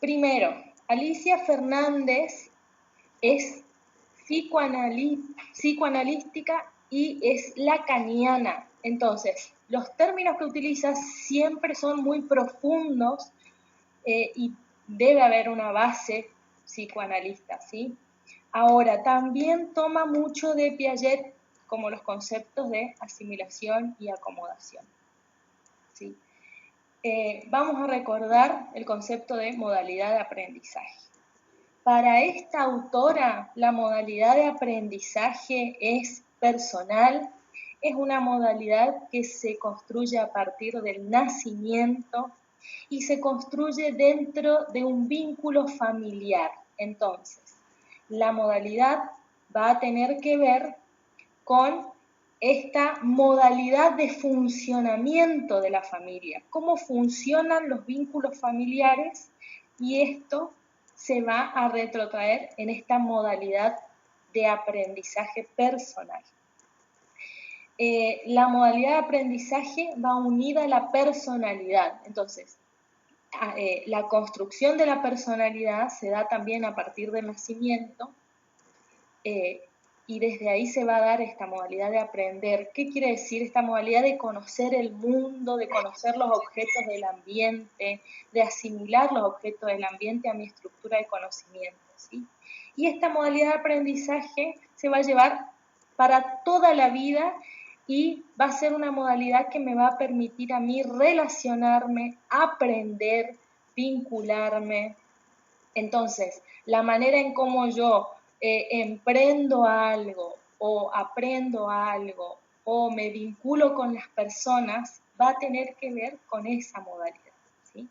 Primero, Alicia Fernández es psicoanalítica y es lacaniana. Entonces, los términos que utiliza siempre son muy profundos y debe haber una base psicoanalista, ¿sí? Ahora, también toma mucho de Piaget, como los conceptos de asimilación y acomodación, ¿sí? Vamos a recordar el concepto de modalidad de aprendizaje. Para esta autora, la modalidad de aprendizaje es personal, es una modalidad que se construye a partir del nacimiento y se construye dentro de un vínculo familiar. Entonces, la modalidad va a tener que ver con esta modalidad de funcionamiento de la familia, cómo funcionan los vínculos familiares, y esto se va a retrotraer en esta modalidad de aprendizaje personal. La modalidad de aprendizaje va unida a la personalidad. Entonces, la construcción de la personalidad se da también a partir del nacimiento, y desde ahí se va a dar esta modalidad de aprender. ¿Qué quiere decir esta modalidad de conocer el mundo, de conocer los objetos del ambiente, de asimilar los objetos del ambiente a mi estructura de conocimiento, ¿sí? Y esta modalidad de aprendizaje se va a llevar para toda la vida y va a ser una modalidad que me va a permitir a mí relacionarme, aprender, vincularme. Entonces, la manera en cómo yo emprendo algo o aprendo algo o me vinculo con las personas va a tener que ver con esa modalidad, ¿sí?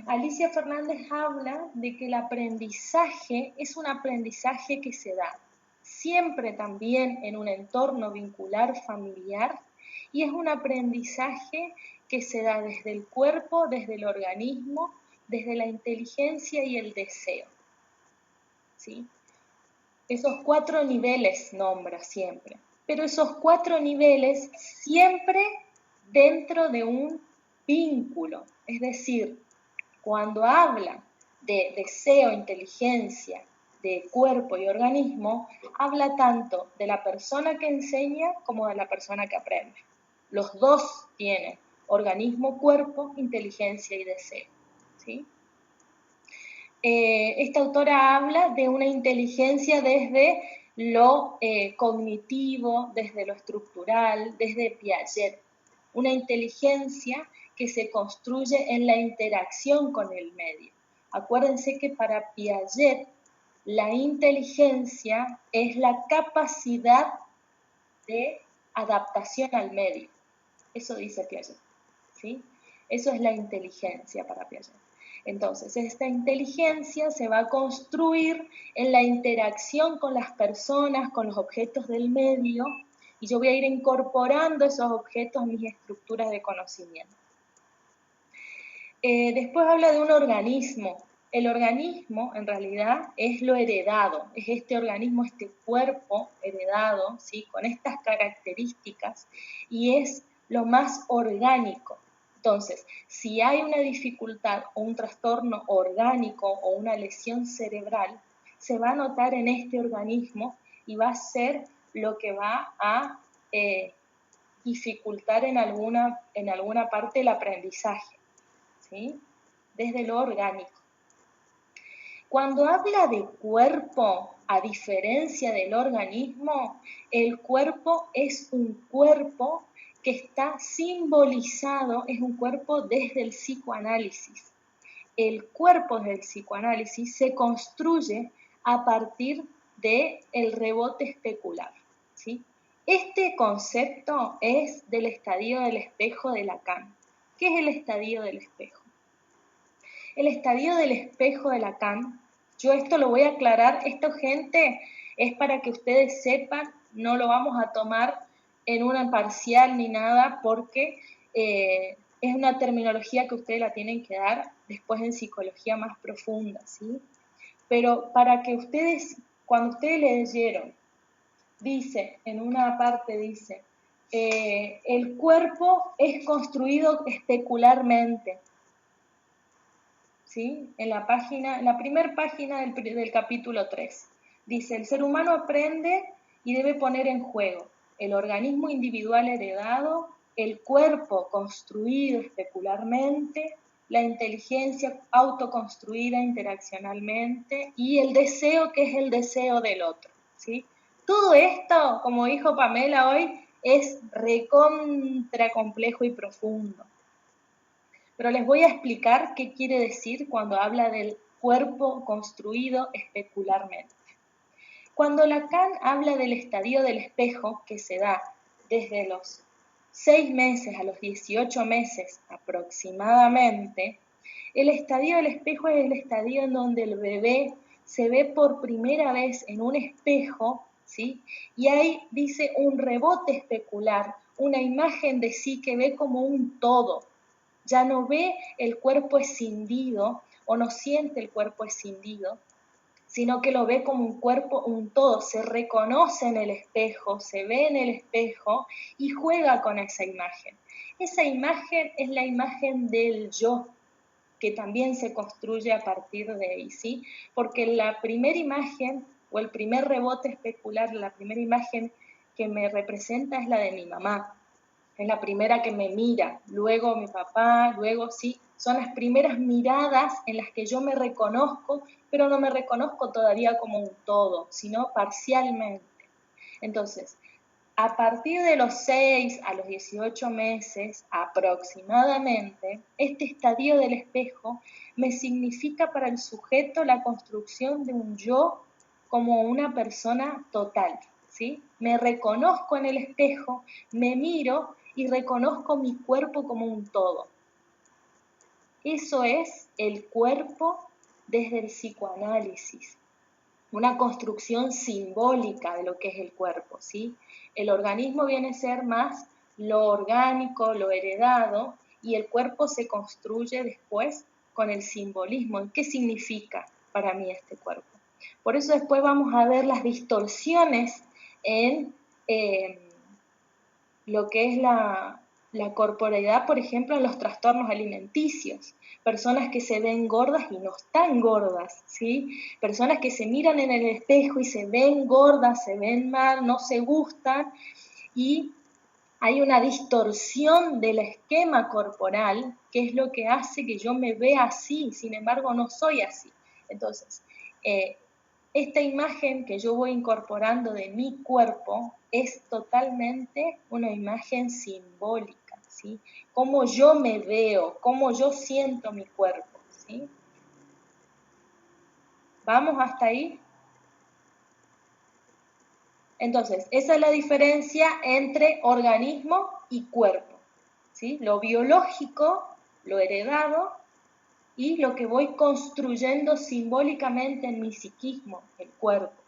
Alicia Fernández habla de que el aprendizaje es un aprendizaje que se da siempre también en un entorno vincular familiar, y es un aprendizaje que se da desde el cuerpo, desde el organismo, desde la inteligencia y el deseo, ¿sí? Esos 4 niveles nombra siempre, pero esos 4 niveles siempre dentro de un vínculo. Es decir, cuando habla de deseo, inteligencia, de cuerpo y organismo, habla tanto de la persona que enseña como de la persona que aprende. Los dos tienen organismo, cuerpo, inteligencia y deseo, ¿sí? Esta autora habla de una inteligencia desde lo cognitivo, desde lo estructural, desde Piaget. Una inteligencia que se construye en la interacción con el medio. Acuérdense que para Piaget la inteligencia es la capacidad de adaptación al medio. Eso dice Piaget, ¿sí? Eso es la inteligencia para Piaget. Entonces, esta inteligencia se va a construir en la interacción con las personas, con los objetos del medio, y yo voy a ir incorporando esos objetos a mis estructuras de conocimiento. Después habla de un organismo. El organismo, en realidad, es lo heredado, es este organismo, este cuerpo heredado, ¿sí? Con estas características, y es lo más orgánico. Entonces, si hay una dificultad o un trastorno orgánico o una lesión cerebral, se va a notar en este organismo y va a ser lo que va a dificultar en alguna parte el aprendizaje, ¿sí? Desde lo orgánico. Cuando habla de cuerpo, a diferencia del organismo, el cuerpo es un cuerpo que está simbolizado, es un cuerpo desde el psicoanálisis. El cuerpo del psicoanálisis se construye a partir del rebote especular, ¿sí? Este concepto es del estadio del espejo de Lacan. ¿Qué es el estadio del espejo? El estadio del espejo de Lacan, yo esto lo voy a aclarar, esto, gente, es para que ustedes sepan, no lo vamos a tomar en una parcial ni nada, porque es una terminología que ustedes la tienen que dar después en psicología más profunda, ¿sí? Pero para que ustedes, cuando ustedes leyeron, dice, en una parte dice, el cuerpo es construido especularmente. ¿sí? En la primera página del capítulo 3. Dice, el ser humano aprende y debe poner en juego el organismo individual heredado, el cuerpo construido especularmente, la inteligencia autoconstruida interaccionalmente y el deseo que es el deseo del otro, ¿sí? Todo esto, como dijo Pamela hoy, es recontra complejo y profundo. Pero les voy a explicar qué quiere decir cuando habla del cuerpo construido especularmente. Cuando Lacan habla del estadio del espejo, que se da desde los 6 meses a los 18 meses aproximadamente, el estadio del espejo es el estadio en donde el bebé se ve por primera vez en un espejo, ¿sí? Y ahí dice un rebote especular, una imagen de sí que ve como un todo. Ya no ve el cuerpo escindido o no siente el cuerpo escindido, sino que lo ve como un cuerpo, un todo, se reconoce en el espejo, se ve en el espejo y juega con esa imagen. Esa imagen es la imagen del yo, que también se construye a partir de ahí, ¿sí? Porque la primera imagen o el primer rebote especular, la primera imagen que me representa es la de mi mamá, es la primera que me mira, luego mi papá, luego sí, son las primeras miradas en las que yo me reconozco, pero no me reconozco todavía como un todo, sino parcialmente. Entonces, a partir de los 6 a los 18 meses aproximadamente, este estadio del espejo me significa para el sujeto la construcción de un yo como una persona total, ¿sí? Me reconozco en el espejo, me miro y reconozco mi cuerpo como un todo. Eso es el cuerpo desde el psicoanálisis, una construcción simbólica de lo que es el cuerpo, ¿sí? El organismo viene a ser más lo orgánico, lo heredado, y el cuerpo se construye después con el simbolismo. ¿Qué significa para mí este cuerpo? Por eso después vamos a ver las distorsiones en lo que es la corporeidad, por ejemplo, en los trastornos alimenticios. Personas que se ven gordas y no están gordas, ¿sí? Personas que se miran en el espejo y se ven gordas, se ven mal, no se gustan, y hay una distorsión del esquema corporal, que es lo que hace que yo me vea así, sin embargo no soy así. Entonces, esta imagen que yo voy incorporando de mi cuerpo es totalmente una imagen simbólica, ¿sí? Cómo yo me veo, cómo yo siento mi cuerpo, ¿sí? ¿Vamos hasta ahí? Entonces, esa es la diferencia entre organismo y cuerpo, ¿sí? Lo biológico, lo heredado, y lo que voy construyendo simbólicamente en mi psiquismo, el cuerpo.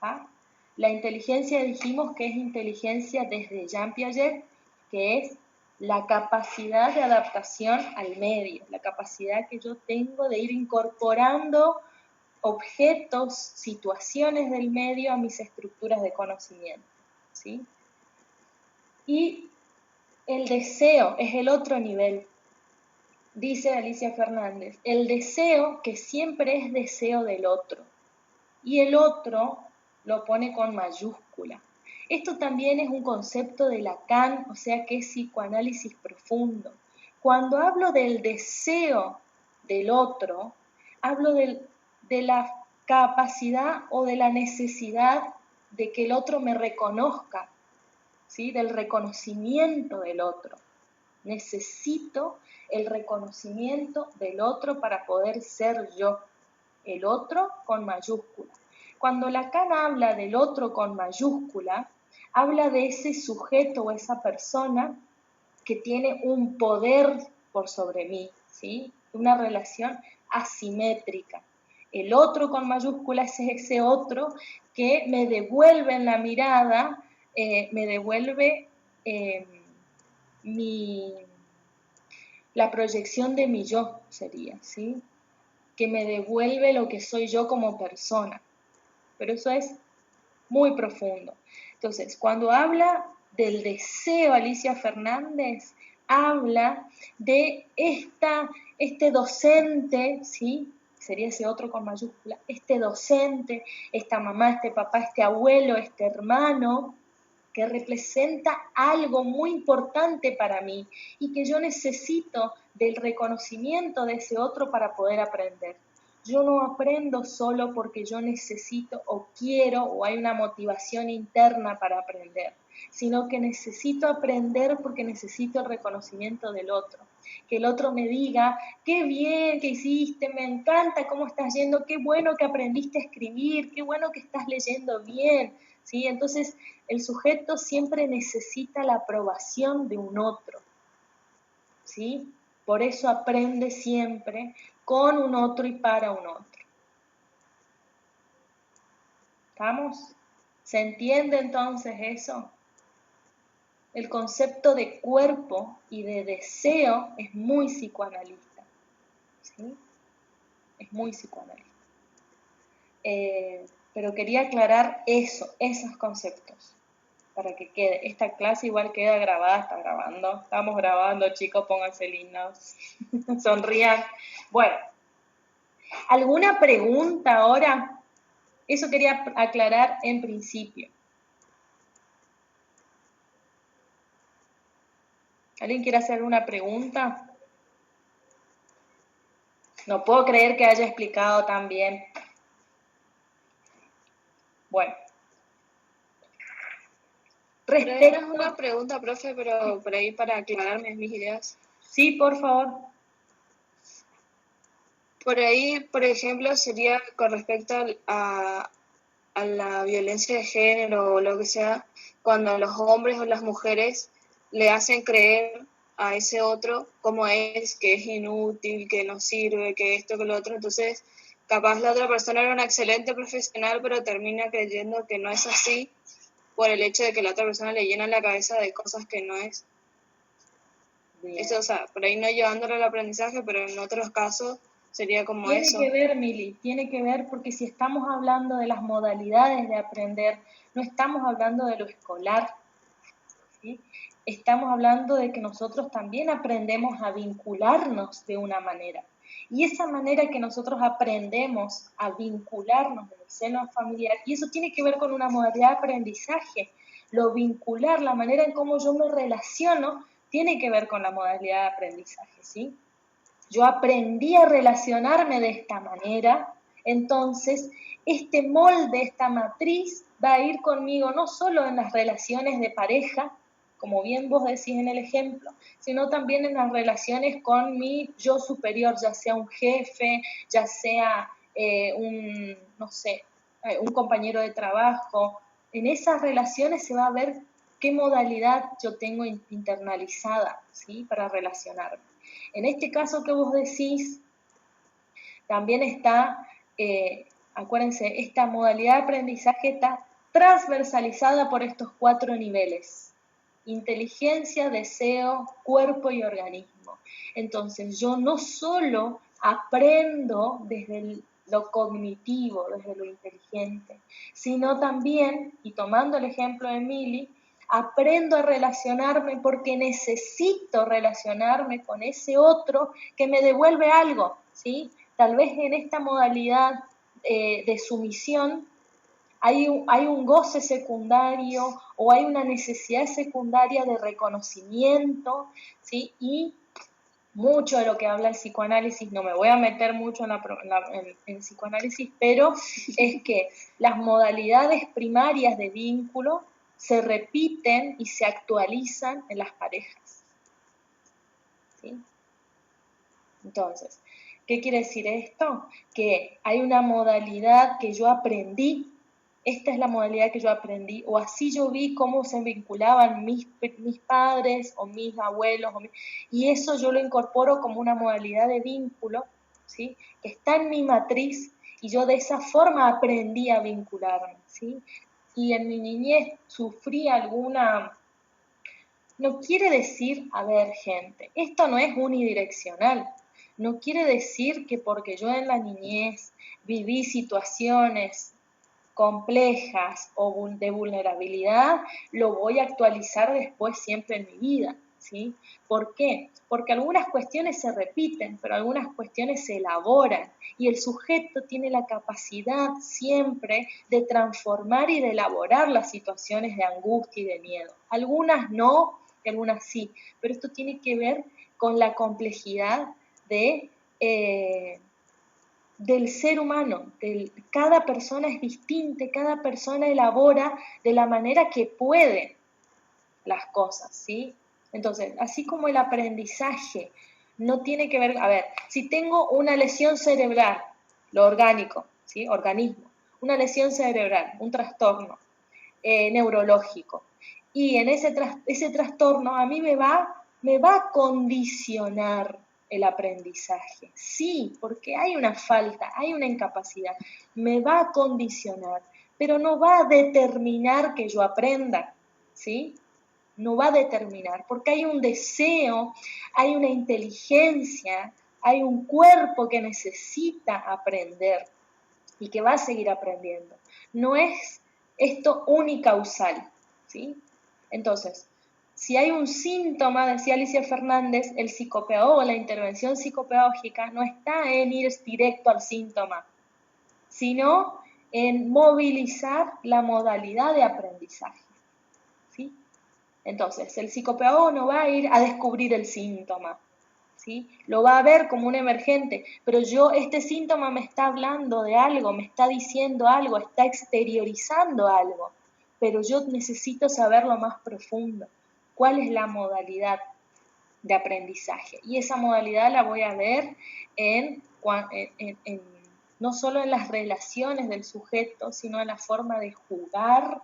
¿Ah? La inteligencia dijimos que es inteligencia desde Jean Piaget, que es la capacidad de adaptación al medio, la capacidad que yo tengo de ir incorporando objetos, situaciones del medio a mis estructuras de conocimiento, ¿sí? Y el deseo es el otro nivel, dice Alicia Fernández, el deseo que siempre es deseo del otro, y el otro lo pone con mayúscula. Esto también es un concepto de Lacan, o sea que es psicoanálisis profundo. Cuando hablo del deseo del otro, hablo de la capacidad o de la necesidad de que el otro me reconozca, ¿sí? Del reconocimiento del otro. Necesito el reconocimiento del otro para poder ser yo, el otro con mayúscula. Cuando Lacan habla del otro con mayúscula, habla de ese sujeto o esa persona que tiene un poder por sobre mí, ¿sí? Una relación asimétrica. El otro con mayúscula es ese otro que me devuelve en la mirada, me devuelve mi, la proyección de mi yo, sería, ¿sí? Que me devuelve lo que soy yo como persona. Pero eso es muy profundo. Entonces, cuando habla del deseo Alicia Fernández, habla de este docente, ¿sí? Sería ese otro con mayúscula, este docente, esta mamá, este papá, este abuelo, este hermano, que representa algo muy importante para mí y que yo necesito del reconocimiento de ese otro para poder aprender. Yo no aprendo solo porque yo necesito o quiero o hay una motivación interna para aprender, sino que necesito aprender porque necesito el reconocimiento del otro. Que el otro me diga, qué bien que hiciste, me encanta cómo estás yendo, qué bueno que aprendiste a escribir, qué bueno que estás leyendo bien, ¿sí? Entonces, el sujeto siempre necesita la aprobación de un otro, ¿sí? Por eso aprende siempre con un otro y para un otro. ¿Estamos? ¿Se entiende entonces eso? El concepto de cuerpo y de deseo es muy psicoanalista, ¿sí? Es muy psicoanalista. Pero quería aclarar esos conceptos, para que quede. Esta clase igual queda grabada, está grabando. Estamos grabando, chicos, pónganse lindos. Sonrían. Bueno, ¿alguna pregunta ahora? Eso quería aclarar en principio. ¿Alguien quiere hacer alguna pregunta? No puedo creer que haya explicado tan bien. Bueno. Respecto... Es una pregunta, profe, pero por ahí para aclararme mis ideas. Sí, por favor. Por ahí, por ejemplo, sería con respecto a la violencia de género o lo que sea, cuando los hombres o las mujeres le hacen creer a ese otro cómo es, que es inútil, que no sirve, que esto, que lo otro. Entonces, capaz la otra persona era una excelente profesional, pero termina creyendo que no es así por el hecho de que la otra persona le llena la cabeza de cosas que no es. Bien. Eso, o sea, por ahí no llevándolo al aprendizaje, pero en otros casos sería como eso. Tiene que ver, Mili, tiene que ver porque si estamos hablando de las modalidades de aprender, no estamos hablando de lo escolar, ¿sí? Estamos hablando de que nosotros también aprendemos a vincularnos de una manera. Y esa manera que nosotros aprendemos a vincularnos en el seno familiar, y eso tiene que ver con una modalidad de aprendizaje, lo vincular, la manera en cómo yo me relaciono, tiene que ver con la modalidad de aprendizaje, ¿sí? Yo aprendí a relacionarme de esta manera, entonces este molde, esta matriz va a ir conmigo no solo en las relaciones de pareja, como bien vos decís en el ejemplo, sino también en las relaciones con mi yo superior, ya sea un jefe, ya sea un compañero de trabajo. En esas relaciones se va a ver qué modalidad yo tengo internalizada, ¿sí? Para relacionarme. En este caso que vos decís, también está, acuérdense, esta modalidad de aprendizaje está transversalizada por estos 4 niveles: inteligencia, deseo, cuerpo y organismo. Entonces, yo no solo aprendo desde lo cognitivo, desde lo inteligente, sino también, y tomando el ejemplo de Mili, aprendo a relacionarme porque necesito relacionarme con ese otro que me devuelve algo, ¿sí? Tal vez en esta modalidad de sumisión hay un goce secundario o hay una necesidad secundaria de reconocimiento, ¿sí? Y mucho de lo que habla el psicoanálisis, no me voy a meter mucho en el psicoanálisis, pero es que las modalidades primarias de vínculo se repiten y se actualizan en las parejas, ¿sí? Entonces, ¿qué quiere decir esto? Que hay una modalidad que yo aprendí, esta es la modalidad que yo aprendí, o así yo vi cómo se vinculaban mis padres o mis abuelos, y eso yo lo incorporo como una modalidad de vínculo, ¿sí? Que está en mi matriz, y yo de esa forma aprendí a vincularme, ¿sí? Y en mi niñez sufrí alguna... No quiere decir, a ver, gente, esto no es unidireccional. No quiere decir que porque yo en la niñez viví situaciones complejas o de vulnerabilidad, lo voy a actualizar después siempre en mi vida, ¿sí? ¿Por qué? Porque algunas cuestiones se repiten, pero algunas cuestiones se elaboran y el sujeto tiene la capacidad siempre de transformar y de elaborar las situaciones de angustia y de miedo. Algunas no y algunas sí, pero esto tiene que ver con la complejidad del ser humano. Cada persona es distinta, cada persona elabora de la manera que puede las cosas, ¿sí? Entonces, así como el aprendizaje no tiene que ver, a ver, si tengo una lesión cerebral, lo orgánico, ¿sí? Organismo, una lesión cerebral, un trastorno neurológico, y en ese trastorno a mí me va a condicionar el aprendizaje. Sí, porque hay una falta, hay una incapacidad, me va a condicionar, pero no va a determinar que yo aprenda, ¿sí? No va a determinar, porque hay un deseo, hay una inteligencia, hay un cuerpo que necesita aprender y que va a seguir aprendiendo. No es esto unicausal, ¿sí? Entonces, si hay un síntoma, decía Alicia Fernández, el psicopedagogo, la intervención psicopedagógica no está en ir directo al síntoma, sino en movilizar la modalidad de aprendizaje, ¿sí? Entonces, el psicopedagogo no va a ir a descubrir el síntoma, ¿sí? Lo va a ver como un emergente, pero este síntoma me está hablando de algo, me está diciendo algo, está exteriorizando algo, pero yo necesito saber lo más profundo, cuál es la modalidad de aprendizaje. Y esa modalidad la voy a ver no solo en las relaciones del sujeto, sino en la forma de jugar,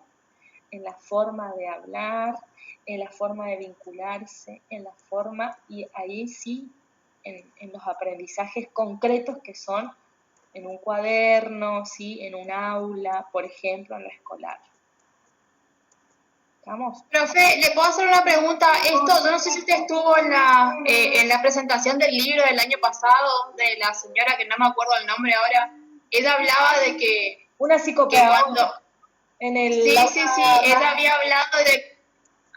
en la forma de hablar, en la forma de vincularse, en la forma, y ahí sí, en los aprendizajes concretos que son en un cuaderno, ¿sí? En un aula, por ejemplo, en la escolar. ¿Estamos? Profe, ¿le puedo hacer una pregunta? Esto, yo no sé si usted estuvo en la presentación del libro del año pasado, de la señora que no me acuerdo el nombre ahora. Ella hablaba de que... Una psicopedagoga. Cuando, en el sí, ella había hablado de...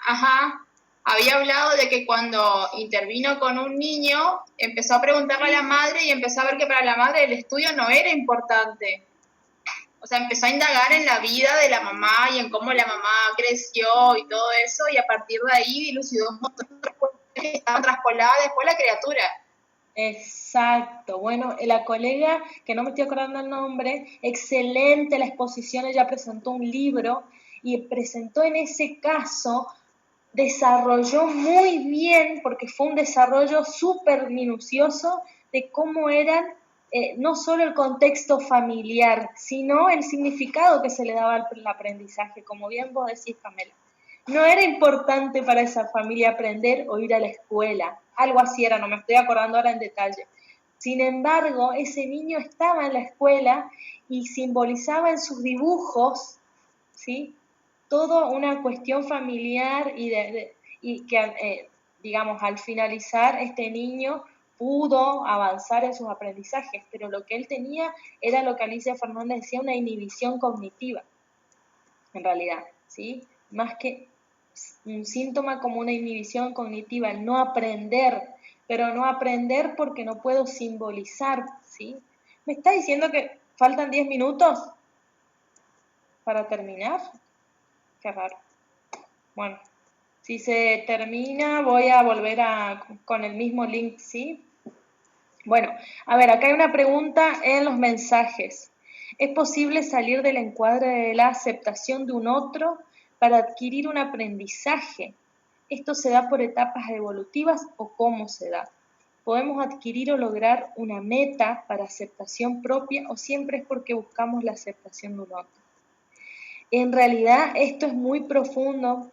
Ajá, había hablado de que cuando intervino con un niño, empezó a preguntarle a la madre y empezó a ver que para la madre el estudio no era importante. O sea, empezó a indagar en la vida de la mamá y en cómo la mamá creció y todo eso, y a partir de ahí dilucidó un montón de cuestiones que estaban traspoladas después la criatura. Exacto, bueno, la colega, que no me estoy acordando el nombre, excelente la exposición, ella presentó un libro y presentó en ese caso, desarrolló muy bien, porque fue un desarrollo súper minucioso de cómo eran no solo el contexto familiar, sino el significado que se le daba al aprendizaje, como bien vos decís, Pamela. No era importante para esa familia aprender o ir a la escuela, algo así era, no me estoy acordando ahora en detalle. Sin embargo, ese niño estaba en la escuela y simbolizaba en sus dibujos, ¿sí? Toda una cuestión familiar y que, digamos, al finalizar este niño pudo avanzar en sus aprendizajes, pero lo que él tenía era lo que Alicia Fernández decía, una inhibición cognitiva, en realidad, ¿sí? Más que un síntoma como una inhibición cognitiva, el no aprender, pero no aprender porque no puedo simbolizar, ¿sí? ¿Me está diciendo que faltan 10 minutos para terminar? Qué raro. Bueno, si se termina voy a volver con el mismo link, ¿sí? Bueno, a ver, acá hay una pregunta en los mensajes. ¿Es posible salir del encuadre de la aceptación de un otro para adquirir un aprendizaje? ¿Esto se da por etapas evolutivas o cómo se da? ¿Podemos adquirir o lograr una meta para aceptación propia o siempre es porque buscamos la aceptación de un otro? En realidad esto es muy profundo,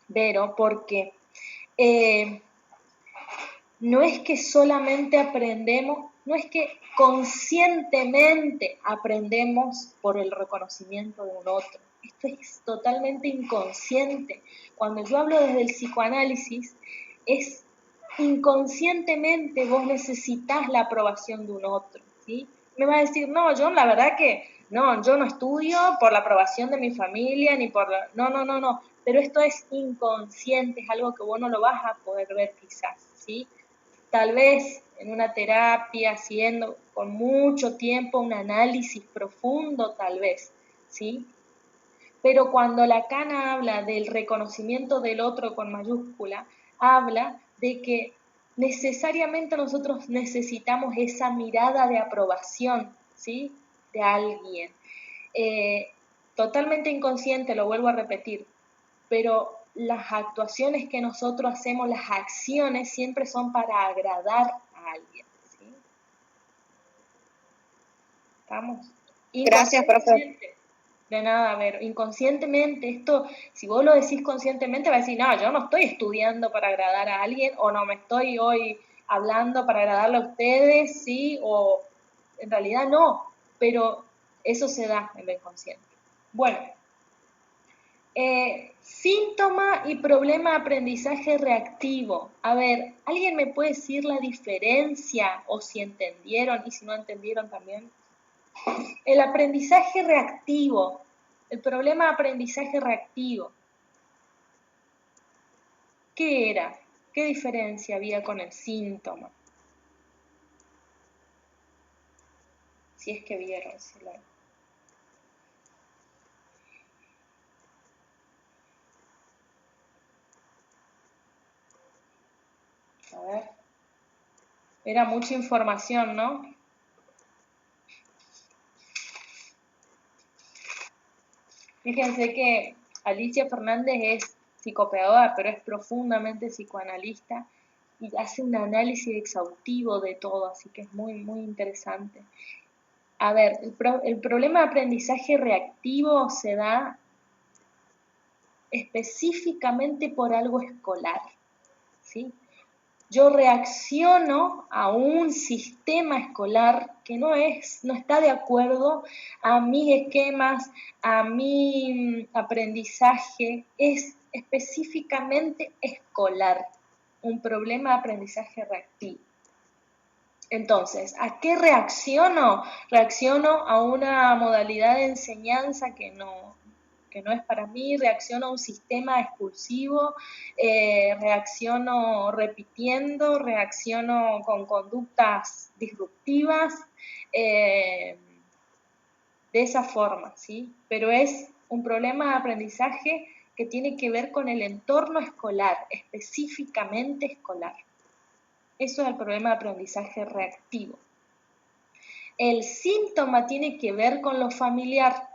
Vero, porque no es que solamente aprendemos, no es que conscientemente aprendemos por el reconocimiento de un otro. Esto es totalmente inconsciente. Cuando yo hablo desde el psicoanálisis, es inconscientemente vos necesitas la aprobación de un otro, ¿sí? Me va a decir, no, yo la verdad que no, yo no estudio por la aprobación de mi familia, ni por la... No, pero esto es inconsciente, es algo que vos no lo vas a poder ver quizás, ¿sí? Tal vez en una terapia, haciendo con mucho tiempo un análisis profundo, tal vez, ¿sí? Pero cuando Lacan habla del reconocimiento del otro con mayúscula, habla de que necesariamente nosotros necesitamos esa mirada de aprobación, ¿sí? De alguien. Totalmente inconsciente, lo vuelvo a repetir, pero las actuaciones que nosotros hacemos, las acciones, siempre son para agradar a alguien, ¿sí? ¿Estamos? Gracias, profe. De nada, a ver, inconscientemente, esto, si vos lo decís conscientemente, va a decir, no, yo no estoy estudiando para agradar a alguien, o no me estoy hoy hablando para agradarle a ustedes, ¿sí? O en realidad no, pero eso se da en lo inconsciente. Bueno, síntoma y problema de aprendizaje reactivo. A ver, ¿alguien me puede decir la diferencia o si entendieron y si no entendieron también? El aprendizaje reactivo, el problema de aprendizaje reactivo. ¿Qué era? ¿Qué diferencia había con el síntoma? Si es que vieron. A ver. Era mucha información, ¿no? Fíjense que Alicia Fernández es psicopedagoga, pero es profundamente psicoanalista y hace un análisis exhaustivo de todo, así que es muy, muy interesante. A ver, el problema de aprendizaje reactivo se da específicamente por algo escolar, ¿sí? Yo reacciono a un sistema escolar que no está de acuerdo a mis esquemas, a mi aprendizaje, es específicamente escolar, un problema de aprendizaje reactivo. Entonces, ¿a qué reacciono? Reacciono a una modalidad de enseñanza que no es para mí, reacciono a un sistema expulsivo, reacciono repitiendo, reacciono con conductas disruptivas, de esa forma, ¿sí? Pero es un problema de aprendizaje que tiene que ver con el entorno escolar, específicamente escolar. Eso es el problema de aprendizaje reactivo. El síntoma tiene que ver con lo familiar,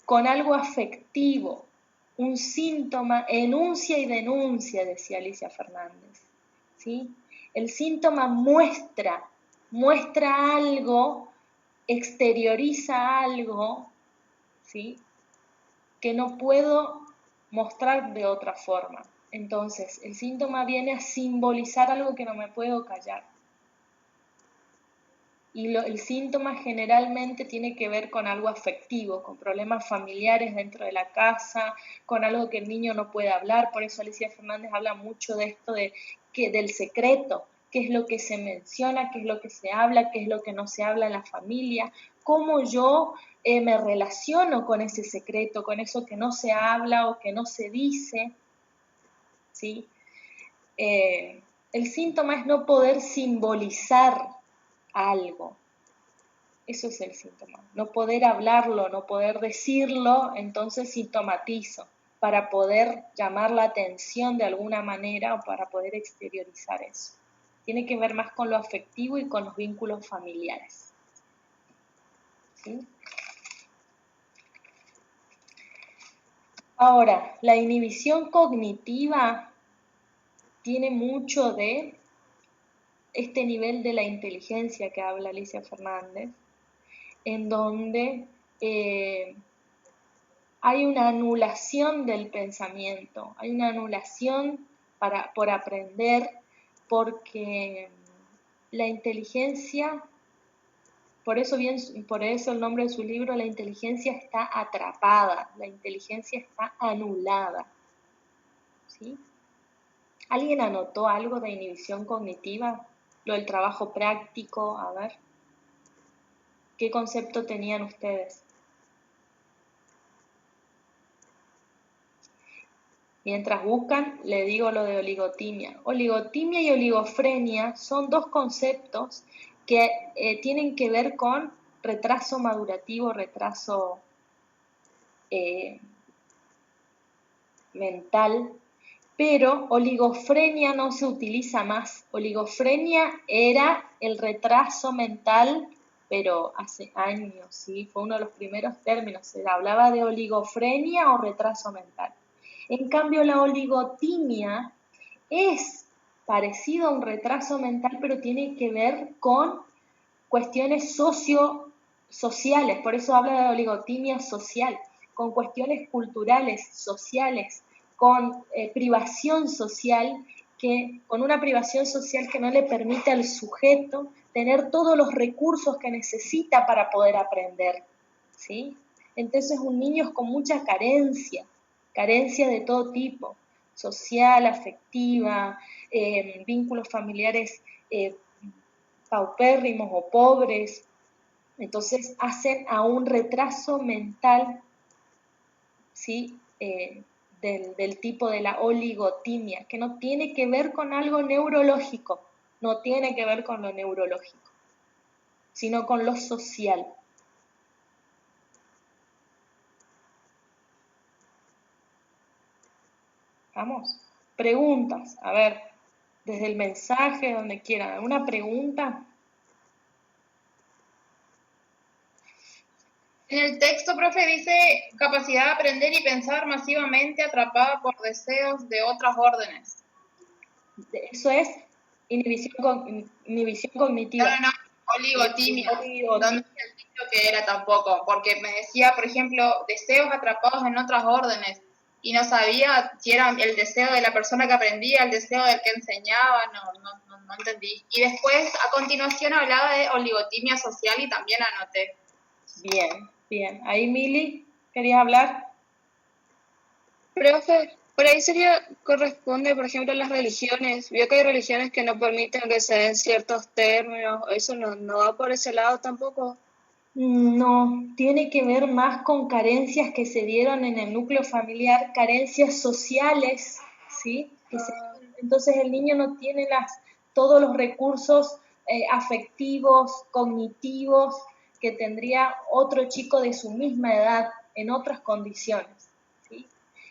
con algo afectivo. Un síntoma enuncia y denuncia, decía Alicia Fernández, ¿sí? El síntoma muestra algo, exterioriza algo, ¿sí? Que no puedo mostrar de otra forma. Entonces, el síntoma viene a simbolizar algo que no me puedo callar. Y el síntoma generalmente tiene que ver con algo afectivo, con problemas familiares dentro de la casa, con algo que el niño no puede hablar. Por eso Alicia Fernández habla mucho de esto del secreto, qué es lo que se menciona, qué es lo que se habla, qué es lo que no se habla en la familia, cómo yo me relaciono con ese secreto, con eso que no se habla o que no se dice, ¿sí? El síntoma es no poder simbolizar algo. Eso es el síntoma. No poder hablarlo, no poder decirlo, entonces sintomatizo para poder llamar la atención de alguna manera o para poder exteriorizar eso. Tiene que ver más con lo afectivo y con los vínculos familiares. ¿Sí? Ahora, la inhibición cognitiva tiene mucho de este nivel de la inteligencia que habla Alicia Fernández, en donde hay una anulación del pensamiento, hay una anulación por aprender, porque la inteligencia, por eso el nombre de su libro, la inteligencia está atrapada, la inteligencia está anulada, ¿sí? ¿Alguien anotó algo de inhibición cognitiva? Lo del trabajo práctico, a ver. ¿Qué concepto tenían ustedes? Mientras buscan, le digo lo de oligotimia. Oligotimia y oligofrenia son dos conceptos que tienen que ver con retraso madurativo, retraso mental, pero oligofrenia no se utiliza más. Oligofrenia era el retraso mental, pero hace años, ¿sí? Fue uno de los primeros términos. Se hablaba de oligofrenia o retraso mental. En cambio, la oligotimia es parecido a un retraso mental, pero tiene que ver con cuestiones sociales, por eso habla de oligotimia social, con cuestiones culturales, sociales, con privación social, con una privación social que no le permite al sujeto tener todos los recursos que necesita para poder aprender, ¿sí? Entonces un niño es con mucha carencia de todo tipo, social, afectiva, vínculos familiares paupérrimos o pobres, entonces hacen a un retraso mental, ¿sí? Del tipo de la oligotimia, que no tiene que ver con algo neurológico, no tiene que ver con lo neurológico, sino con lo social. Vamos, preguntas, a ver, desde el mensaje, donde quieran, ¿alguna pregunta? En el texto, profe, dice capacidad de aprender y pensar masivamente atrapada por deseos de otras órdenes. Eso es inhibición cognitiva. No, oligotimia. No me entendí lo que era tampoco, porque me decía, por ejemplo, deseos atrapados en otras órdenes, y no sabía si era el deseo de la persona que aprendía, el deseo del que enseñaba, no entendí. Y después, a continuación, hablaba de oligotimia social y también anoté. Bien. Ahí, Mili, ¿querías hablar? Profe, por ahí corresponde, por ejemplo, a las religiones. Vio que hay religiones que no permiten que se den ciertos términos. ¿Eso no va por ese lado tampoco? No, tiene que ver más con carencias que se dieron en el núcleo familiar, carencias sociales, ¿sí? Entonces el niño no tiene todos los recursos afectivos, cognitivos, que tendría otro chico de su misma edad en otras condiciones, ¿sí?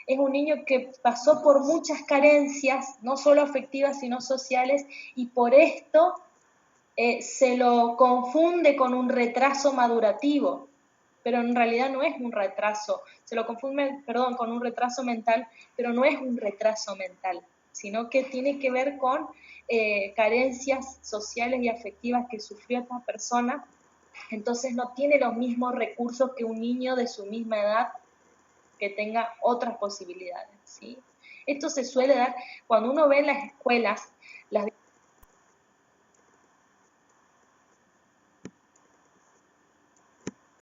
Es un niño que pasó por muchas carencias, no solo afectivas, sino sociales, y por esto se lo confunde con un retraso madurativo, pero en realidad no es un retraso, se lo confunde, con un retraso mental, pero no es un retraso mental, sino que tiene que ver con carencias sociales y afectivas que sufrió esta persona, entonces no tiene los mismos recursos que un niño de su misma edad que tenga otras posibilidades, ¿sí? Esto se suele dar cuando uno ve en las escuelas las